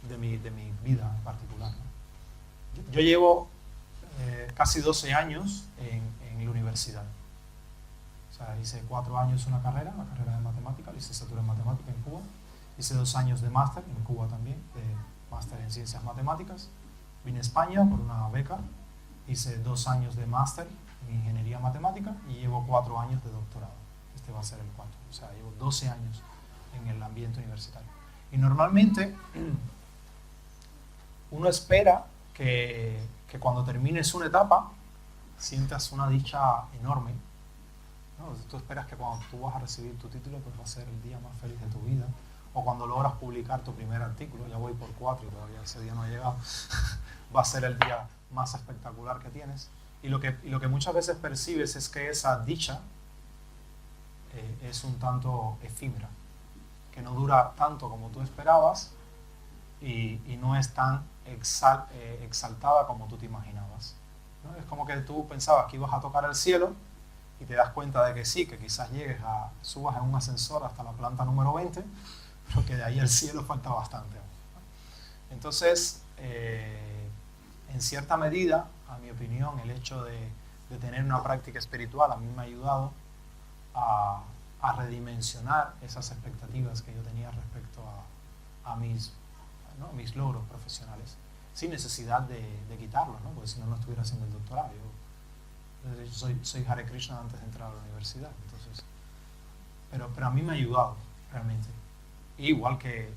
de mi vida en particular, ¿no? Yo llevo casi 12 años en la universidad. O sea, hice 4 años una carrera de matemática, licenciatura en matemática en Cuba. Hice 2 años de máster en Cuba también, de máster en ciencias matemáticas. Vine a España por una beca. Hice 2 años de máster en ingeniería matemática y llevo 4 años de doctorado. Este va a ser el 4. O sea, llevo 12 años en el ambiente universitario. Y normalmente uno espera que cuando termines una etapa sientas una dicha enorme, ¿no? Tú esperas que cuando tú vas a recibir tu título, pues va a ser el día más feliz de tu vida, o cuando logras publicar tu primer artículo, ya voy por 4 y todavía ese día no ha llegado, va a ser el día más espectacular que tienes, y lo que muchas veces percibes es que esa dicha es un tanto efímera, que no dura tanto como tú esperabas y no es tan exaltada como tú te imaginabas, ¿no? Es como que tú pensabas que ibas a tocar el cielo y te das cuenta de que sí, que quizás subas en un ascensor hasta la planta número 20, pero que de ahí al cielo falta bastante, ¿no? Entonces, en cierta medida, a mi opinión, el hecho de tener una práctica espiritual a mí me ha ayudado a redimensionar esas expectativas que yo tenía respecto a mis logros profesionales, sin necesidad de quitarlos, ¿no? Porque si no, no estuviera haciendo el doctorado. Yo soy Hare Krishna antes de entrar a la universidad, entonces, pero a mí me ha ayudado realmente. Igual que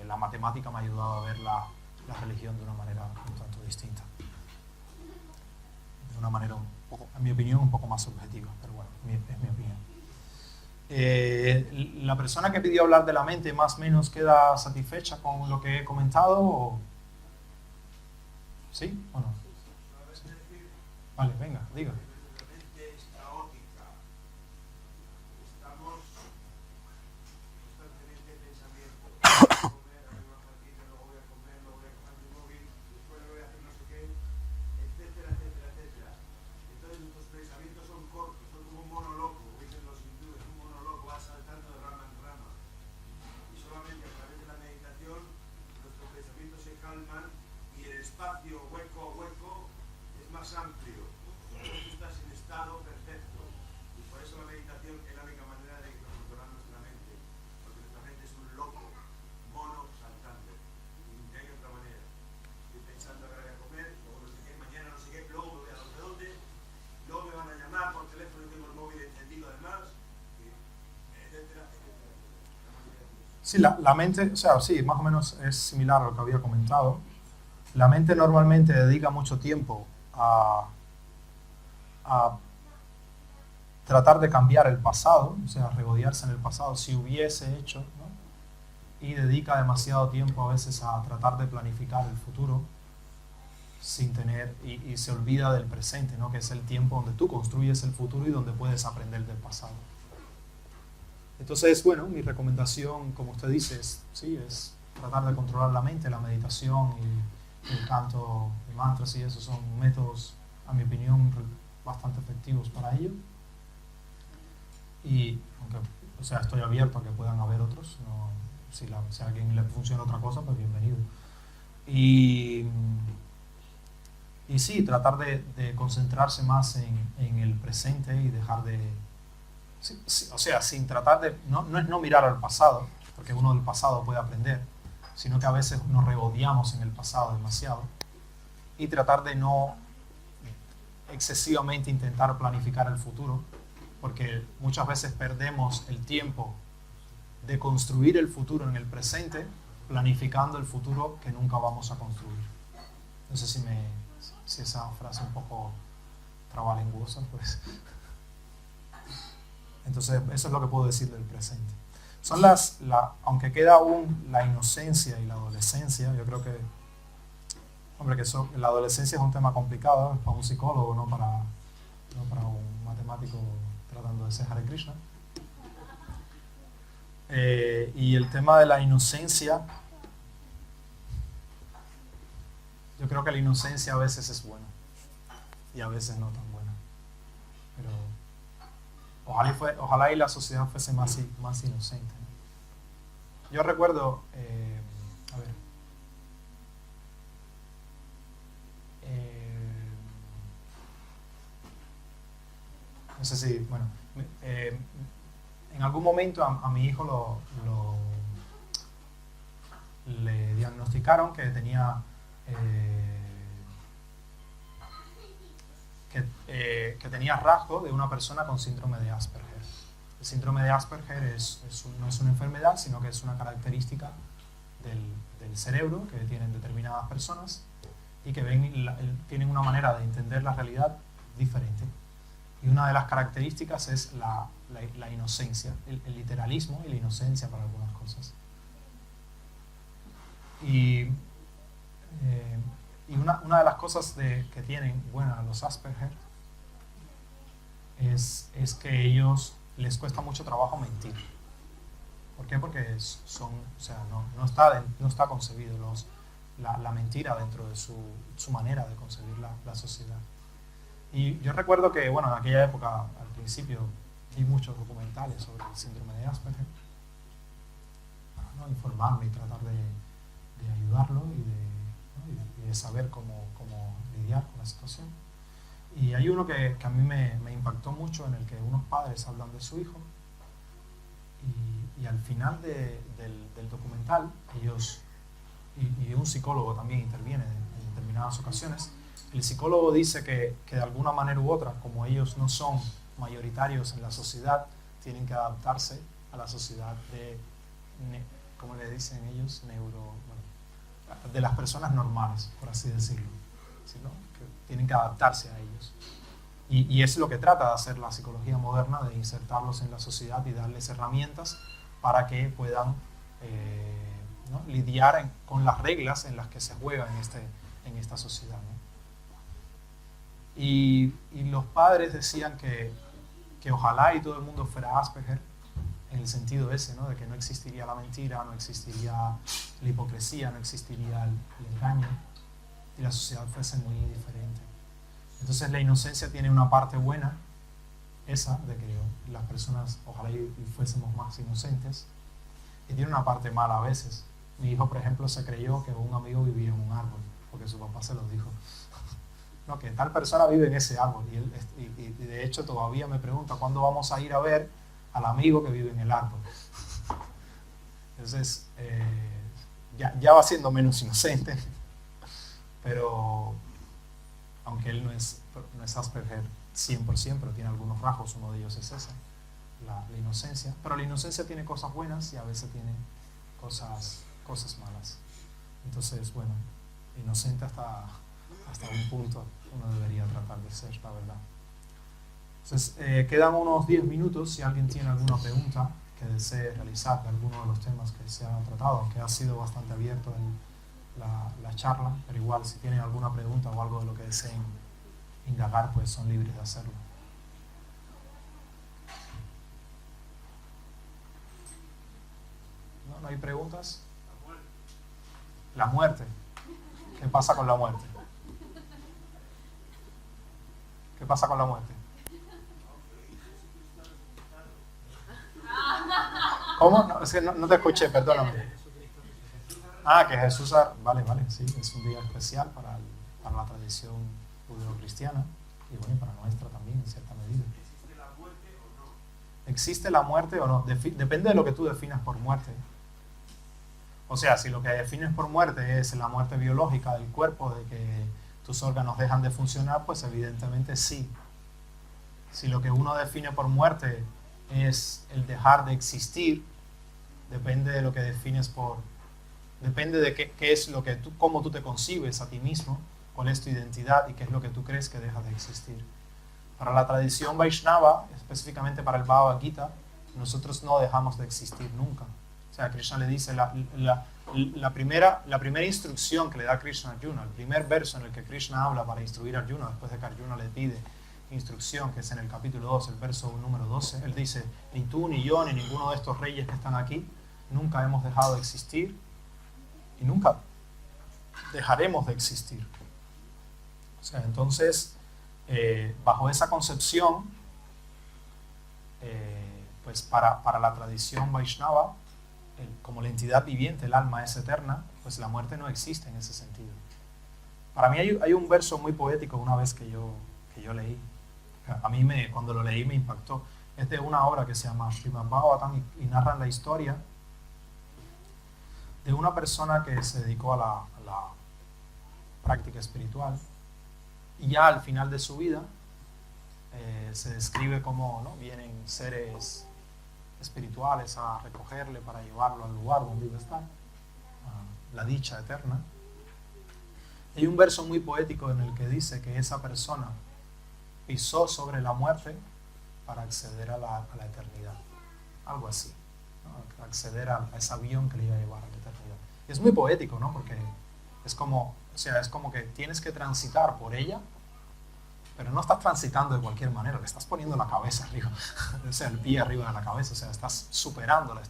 la matemática me ha ayudado a ver la religión de una manera un tanto distinta, de una manera en mi opinión un poco más subjetiva, pero bueno, es mi opinión. La persona que pidió hablar de la mente más o menos queda satisfecha con lo que he comentado, ¿o? ¿Sí o no? Sí. Vale, venga, diga. Sí, la mente, o sea, sí, más o menos es similar a lo que había comentado. La mente normalmente dedica mucho tiempo a tratar de cambiar el pasado, o sea, regodearse en el pasado si hubiese hecho, ¿no? Y dedica demasiado tiempo a veces a tratar de planificar el futuro sin tener, y se olvida del presente, ¿no? Que es el tiempo donde tú construyes el futuro y donde puedes aprender del pasado. Entonces, bueno, mi recomendación, como usted dice, es tratar de controlar la mente, la meditación y el canto de mantras, y esos son métodos, a mi opinión, bastante efectivos para ello. Y, aunque, o sea, estoy abierto a que puedan haber otros, no, si a alguien le funciona otra cosa, pues bienvenido. Y sí, tratar de concentrarse más en el presente y dejar de... o sea, sin tratar de... No es no mirar al pasado, porque uno del pasado puede aprender, sino que a veces nos regodeamos en el pasado demasiado. Y tratar de no excesivamente intentar planificar el futuro, porque muchas veces perdemos el tiempo de construir el futuro en el presente, planificando el futuro que nunca vamos a construir. No sé si esa frase es un poco trabalenguosa, pues. Entonces, eso es lo que puedo decir del presente. Son aunque queda aún la inocencia y la adolescencia, yo creo que, hombre, que la adolescencia es un tema complicado, ¿eh? Para un psicólogo, no para un matemático tratando de ser Hare Krishna. Y el tema de la inocencia, yo creo que la inocencia a veces es buena y a veces no tan buena. Pero ojalá y la sociedad fuese más inocente, ¿no? Yo recuerdo, no sé si, bueno, en algún momento a mi hijo le diagnosticaron que tenía que tenía rasgos de una persona con síndrome de Asperger. El síndrome de Asperger no es una enfermedad, sino que es una característica del cerebro que tienen determinadas personas y que tienen una manera de entender la realidad diferente. Y una de las características es la inocencia, el literalismo y la inocencia para algunas cosas. Y una de las cosas que tienen los Asperger es que ellos les cuesta mucho trabajo mentir. ¿Por qué? Porque no está concebido la mentira dentro de su manera de concebir la sociedad. Y yo recuerdo que, bueno, en aquella época, al principio, vi muchos documentales sobre el síndrome de Asperger, ¿no? Informarme y tratar de ayudarlo y de saber cómo lidiar con la situación. Y hay uno que a mí me impactó mucho, en el que unos padres hablan de su hijo y al final del documental ellos, y un psicólogo también interviene en determinadas ocasiones. El psicólogo dice que de alguna manera u otra, como ellos no son mayoritarios en la sociedad, tienen que adaptarse a la sociedad ¿cómo le dicen ellos? De las personas normales, por así decirlo, ¿sí, no? Que tienen que adaptarse a ellos. Y es lo que trata de hacer la psicología moderna, de insertarlos en la sociedad y darles herramientas para que puedan ¿no? lidiar con las reglas en las que se juega en esta sociedad, ¿no? Y los padres decían que ojalá y todo el mundo fuera Asperger, en el sentido ese, ¿no? De que no existiría la mentira, no existiría la hipocresía, no existiría el engaño, y la sociedad fuese muy diferente. Entonces la inocencia tiene una parte buena, esa de que las personas ojalá y fuésemos más inocentes, y tiene una parte mala a veces. Mi hijo, por ejemplo, se creyó que un amigo vivía en un árbol, porque su papá se lo dijo. No, que tal persona vive en ese árbol, y de hecho todavía me pregunta cuándo vamos a ir a ver al amigo que vive en el árbol. Entonces ya va siendo menos inocente, pero aunque él no es Asperger 100%, pero tiene algunos rasgos, uno de ellos es ese, la inocencia. Pero la inocencia tiene cosas buenas y a veces tiene cosas malas. Entonces, bueno, inocente hasta un punto uno debería tratar de ser, la verdad. Entonces, quedan unos 10 minutos si alguien tiene alguna pregunta que desee realizar de alguno de los temas que se han tratado, aunque ha sido bastante abierto la charla, pero igual si tienen alguna pregunta o algo de lo que deseen indagar, pues son libres de hacerlo. ¿No hay preguntas? La muerte. ¿Qué pasa con la muerte? ¿Qué pasa con la muerte? ¿Cómo? No, es que no te escuché, perdóname. Que Jesús... Vale, sí, es un día especial para la tradición judeo-cristiana y bueno, para nuestra también, en cierta medida. ¿Existe la muerte o no? Depende de lo que tú definas por muerte. O sea, si lo que defines por muerte es la muerte biológica del cuerpo, de que tus órganos dejan de funcionar, pues evidentemente sí. Si lo que uno define por muerte es el dejar de existir, depende de lo que defines por... Depende de qué es lo que cómo tú te concibes a ti mismo, cuál es tu identidad y qué es lo que tú crees que deja de existir. Para la tradición Vaishnava, específicamente para el Bhagavad Gita, nosotros no dejamos de existir nunca. O sea, Krishna le dice, la primera instrucción que le da Krishna a Arjuna, el primer verso en el que Krishna habla para instruir a Arjuna, después de que Arjuna le pide instrucción, que es en el capítulo 2, el verso número 12, él dice, ni tú, ni yo, ni ninguno de estos reyes que están aquí, nunca hemos dejado de existir y nunca dejaremos de existir. O sea, entonces, bajo esa concepción, pues para la tradición Vaishnava, como la entidad viviente, el alma es eterna, pues la muerte no existe en ese sentido. Para mí hay un verso muy poético una vez que yo leí. A mí cuando lo leí me impactó. Es de una obra que se llama Srimad Bhagavatam y narran la historia de una persona que se dedicó a la práctica espiritual y ya al final de su vida se describe cómo, ¿no?, vienen seres espirituales a recogerle para llevarlo al lugar donde iba a estar, la dicha eterna. Hay un verso muy poético en el que dice que esa persona pisó sobre la muerte para acceder a la eternidad, algo así, ¿no?, acceder a ese avión que le iba a llevar a la eternidad. Y es muy poético, ¿no?, porque es como que tienes que transitar por ella, pero no estás transitando de cualquier manera, le estás poniendo la cabeza arriba, o sea, el pie arriba de la cabeza, o sea, estás superándola,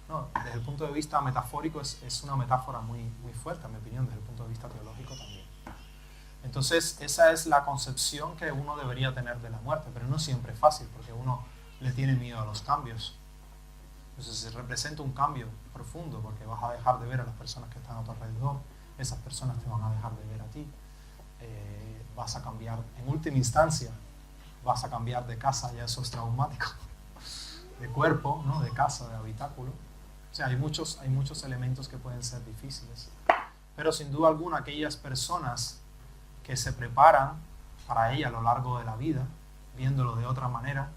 no, desde el punto de vista metafórico es una metáfora muy, muy fuerte, en mi opinión, desde el punto de vista teológico también. Entonces, esa es la concepción que uno debería tener de la muerte, pero no siempre es fácil, porque uno le tiene miedo a los cambios. Entonces, se representa un cambio profundo, porque vas a dejar de ver a las personas que están a tu alrededor, esas personas te van a dejar de ver a ti. Vas a cambiar, en última instancia, vas a cambiar de casa, ya eso es traumático, de cuerpo, ¿no?, de casa, de habitáculo. O sea, hay muchos elementos que pueden ser difíciles. Pero sin duda alguna, aquellas personas que se preparan para ella a lo largo de la vida, viéndolo de otra manera,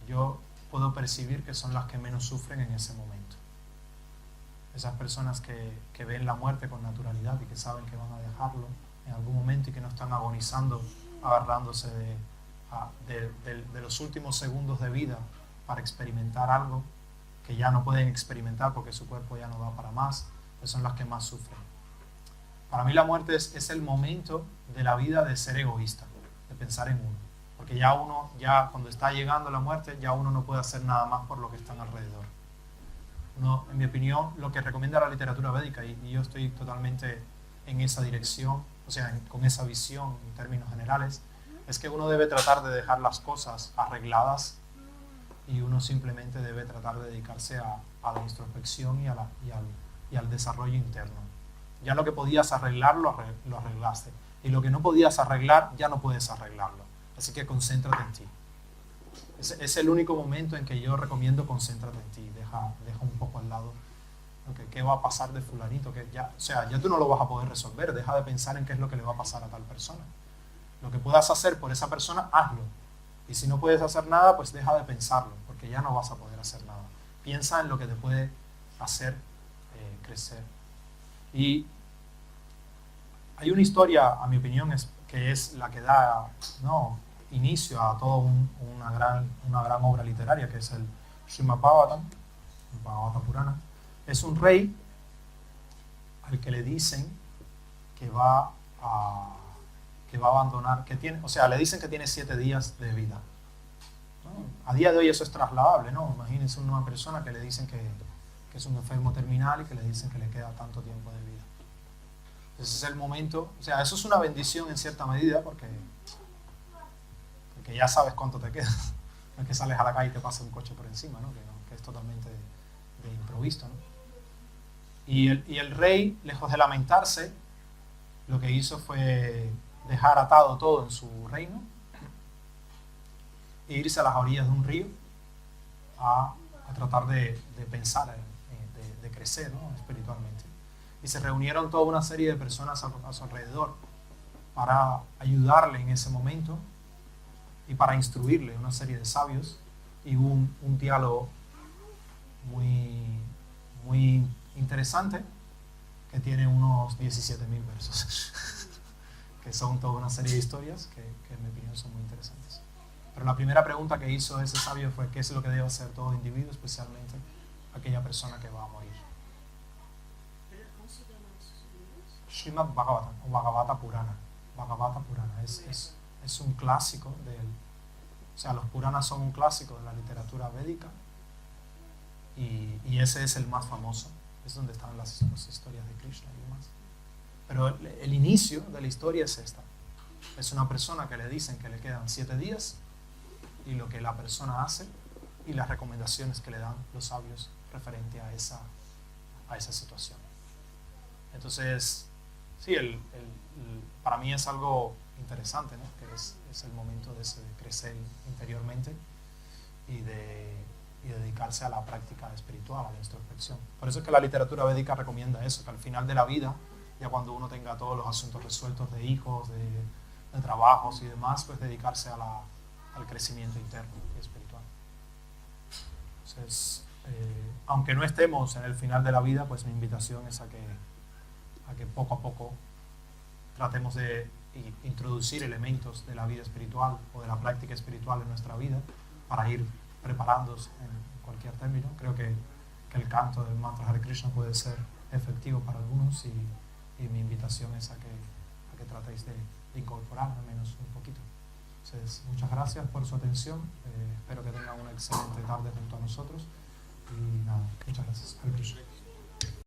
yo puedo percibir que son las que menos sufren en ese momento. Esas personas que ven la muerte con naturalidad y que saben que van a dejarlo en algún momento y que no están agonizando, agarrándose de los últimos segundos de vida para experimentar algo que ya no pueden experimentar porque su cuerpo ya no da para más, pues son las que más sufren. Para mí la muerte es el momento de la vida de ser egoísta, de pensar en uno, porque ya cuando está llegando la muerte, ya uno no puede hacer nada más por lo que están alrededor. Uno, en mi opinión, lo que recomienda la literatura védica, y yo estoy totalmente en esa dirección, o sea, con esa visión en términos generales, es que uno debe tratar de dejar las cosas arregladas y uno simplemente debe tratar de dedicarse a la introspección y al desarrollo interno. Ya lo que podías arreglar, lo arreglaste. Y lo que no podías arreglar, ya no puedes arreglarlo. Así que concéntrate en ti. Es el único momento en que yo recomiendo concéntrate en ti. Deja un poco al lado qué va a pasar de fulanito, ya tú no lo vas a poder resolver. Deja de pensar en qué es lo que le va a pasar a tal persona. Lo que puedas hacer por esa persona, hazlo. Y si no puedes hacer nada, pues deja de pensarlo, porque ya no vas a poder hacer nada. Piensa en lo que te puede hacer crecer. Y hay una historia, a mi opinión, que es la que da inicio a toda una gran obra literaria, que es el Srimad Bhagavatam, el Bhagavata Purana. Es un rey al que le dicen que va a abandonar, le dicen que tiene 7 días de vida, ¿no? A día de hoy eso es trasladable, ¿no? Imagínense una persona que le dicen que es un enfermo terminal y que le dicen que le queda tanto tiempo de vida. Ese es el momento, eso es una bendición en cierta medida, porque ya sabes cuánto te queda. No es que sales a la calle y te pasa un coche por encima, ¿no? Que es totalmente improviso, ¿no? Y el rey, lejos de lamentarse, lo que hizo fue dejar atado todo en su reino e irse a las orillas de un río a tratar de pensar, de crecer, ¿no? Espiritualmente. Y se reunieron toda una serie de personas a su alrededor para ayudarle en ese momento y para instruirle, una serie de sabios, y hubo un diálogo muy interesante que tiene unos 17.000 versos que son toda una serie de historias que en mi opinión son muy interesantes. Pero la primera pregunta que hizo ese sabio fue: ¿qué es lo que debe hacer todo individuo, especialmente aquella persona que va a morir? Srimad Bhagavatam o Bhagavata Purana. Bhagavata Purana es un clásico o sea, los Puranas son un clásico de la literatura védica y ese es el más famoso. Es donde están las historias de Krishna y demás. Pero el inicio de la historia es esta. Es una persona que le dicen que le quedan 7 días y lo que la persona hace y las recomendaciones que le dan los sabios referente a esa situación. Entonces, sí, para mí es algo interesante, ¿no? Que es el momento de crecer interiormente y de dedicarse a la práctica espiritual, a la introspección. Por eso es que la literatura védica recomienda eso, que al final de la vida, ya cuando uno tenga todos los asuntos resueltos de hijos, de trabajos y demás, pues dedicarse al crecimiento interno y espiritual. Entonces, aunque no estemos en el final de la vida, pues mi invitación es a que poco a poco tratemos de introducir elementos de la vida espiritual o de la práctica espiritual en nuestra vida para ir preparándonos en cualquier término. Creo que el canto del mantra Hare Krishna puede ser efectivo para algunos y mi invitación es a que tratéis de incorporar al menos un poquito. Entonces, muchas gracias por su atención. Espero que tengan una excelente tarde junto a nosotros y nada, muchas gracias. Hare Krishna.